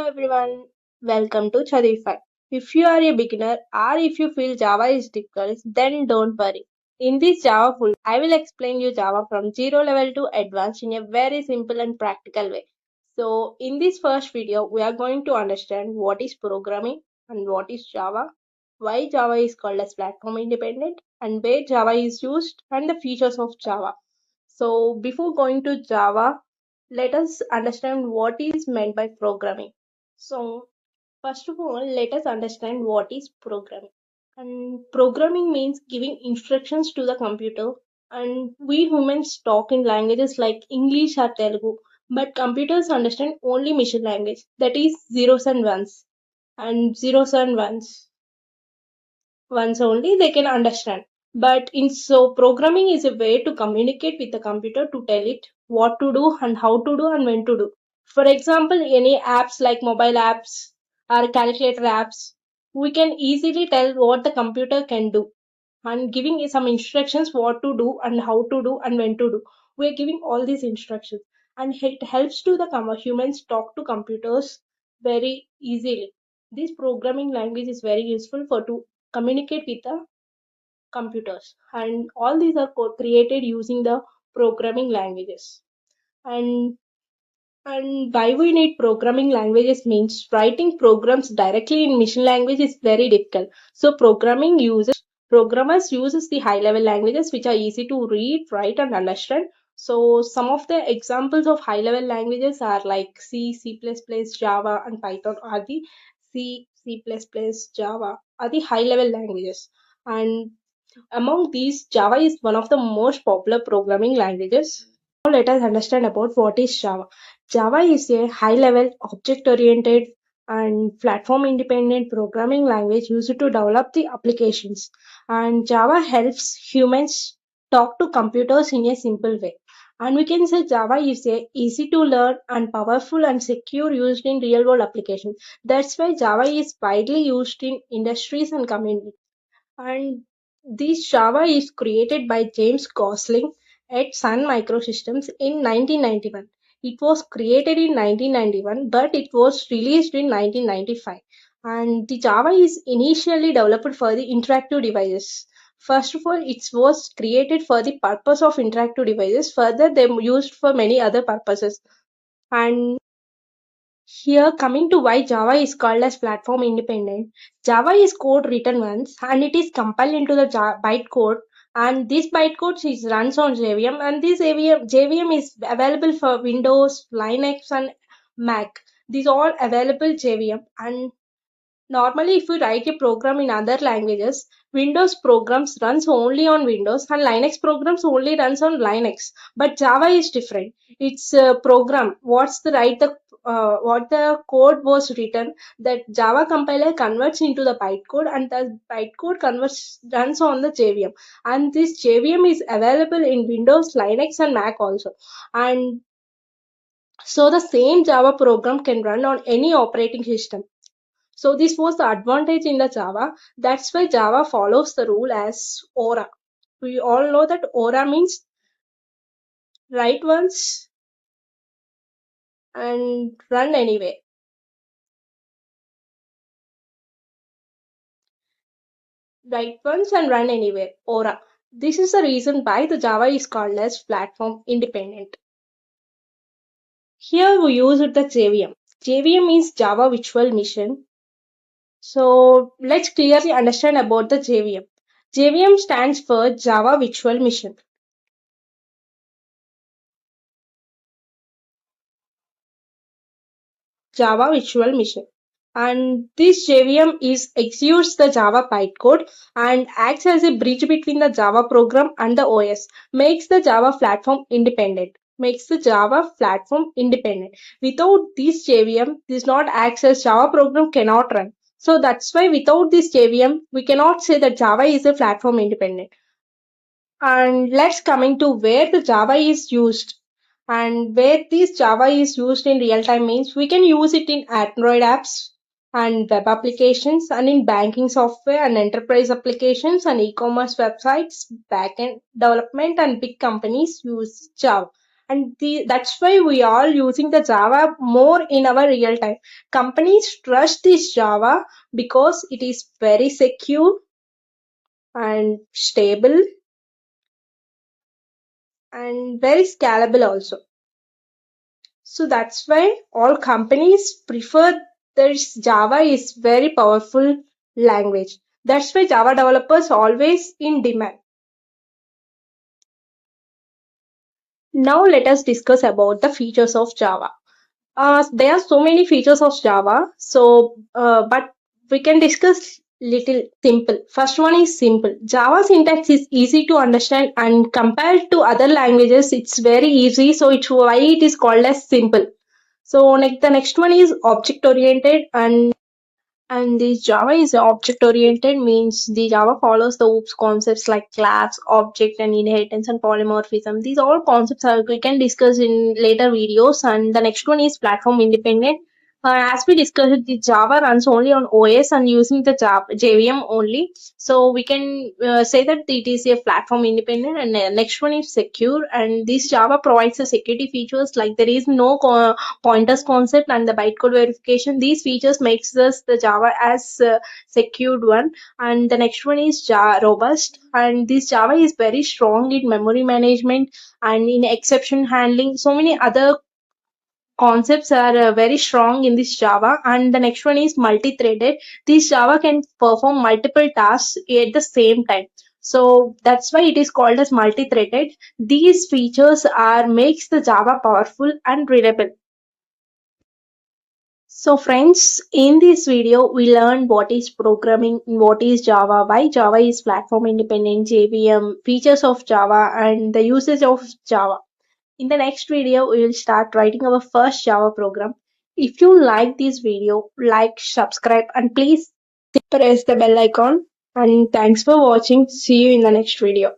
everyone, welcome to ChadHivify. If you are a beginner or if you feel Java is difficult, then don't worry. In this Java full, I will explain you Java from zero level to advanced in a very simple and practical way. So, in this first video, we are going to understand what is programming and what is Java, why Java is called as platform independent, and where Java is used, and the features of Java. So, before going to Java, let us understand what is meant by programming. So, first of all, let us understand what is programming. And programming means giving instructions to the computer. And we humans talk in languages like English or Telugu, but computers understand only machine language, that is zeros and ones. And zeros and ones once only they can understand. But in so programming is a way to communicate with the computer to tell it what to do and how to do and when to do. For example, any apps like mobile apps or calculator apps, we can easily tell what the computer can do and giving it some instructions what to do and how to do and when to do. We're giving all these instructions and it helps to the humans talk to computers very easily. This programming language is very useful for to communicate with the computers, and all these are created using the programming languages. And and why we need programming languages means writing programs directly in machine language is very difficult. So programmers uses the high level languages which are easy to read, write and understand. So some of the examples of high level languages are like C, C++, Java and Python are the C, C++, Java are the high level languages. And among these, Java is one of the most popular programming languages. Now let us understand about what is Java. Java is a high-level, object-oriented and platform-independent programming language used to develop the applications. And Java helps humans talk to computers in a simple way. And we can say Java is a easy to learn and powerful and secure used in real-world applications. That's why Java is widely used in industries and communities. And this Java is created by James Gosling at Sun Microsystems in 1991. It was created in 1991, but it was released in 1995. And the Java is initially developed for the interactive devices. First of all, it was created for the purpose of interactive devices. Further, they used for many other purposes. And here, coming to why Java is called as platform independent. Java is code written once and it is compiled into the bytecode, and this bytecode is runs on JVM, and this JVM is available for Windows, Linux and Mac. These all available JVM. And normally, if you write a program in other languages, Windows programs runs only on Windows and Linux programs only runs on Linux. But Java is different. It's a program. What the code was written, that Java compiler converts into the bytecode, and the bytecode converts runs on the JVM. And this JVM is available in Windows, Linux, and Mac also. And so the same Java program can run on any operating system. So this was the advantage in the Java. That's why Java follows the rule as ORA. We all know that ORA means write once and run anyway. Write once and run anywhere. ORA. This is the reason why the Java is called as platform independent. Here we use the JVM. JVM means Java Virtual Machine. So let's clearly understand about the JVM. JVM stands for Java Virtual Machine. Java Virtual Machine. And this JVM is executes the Java bytecode and acts as a bridge between the Java program and the OS, makes the Java platform independent. Makes the Java platform independent. Without this JVM, this not acts as Java program cannot run. So that's why without this JVM, we cannot say that Java is a platform independent. And let's coming to where the Java is used. And where this Java is used in real time means we can use it in Android apps and web applications and in banking software and enterprise applications and e-commerce websites, backend development and big companies use Java. And that's why we are using the Java more in our real time. Companies trust this Java because it is very secure and stable and very scalable also. So that's why all companies prefer this Java is very powerful language. That's why Java developers always in demand. Now let us discuss about the features of Java. There are so many features of Java, but we can discuss little simple. First one is simple. Java syntax is easy to understand and compared to other languages, it's very easy. So it's why it is called as simple. So the next one is object oriented, and this Java is object oriented means the Java follows the OOPS concepts like class, object, and inheritance and polymorphism. These all concepts are we can discuss in later videos. And the next one is platform independent. As we discussed, the Java runs only on OS and using the Java, JVM only. So we can say that it is a platform independent. And the next one is secure. And this Java provides the security features like there is no pointers concept and the bytecode verification. These features makes us the Java as secured one. And the next one is robust, and this Java is very strong in memory management and in exception handling. So many other concepts are very strong in this Java. And the next one is multi-threaded. This Java can perform multiple tasks at the same time. So that's why it is called as multi-threaded. These features are makes the Java powerful and reliable. So friends, in this video, we learned what is programming, what is Java, why Java is platform independent, JVM, features of Java, and the usage of Java. In the next video, we will start writing our first Java program. If you like this video, like, subscribe, and please press the bell icon. And thanks for watching. See you in the next video.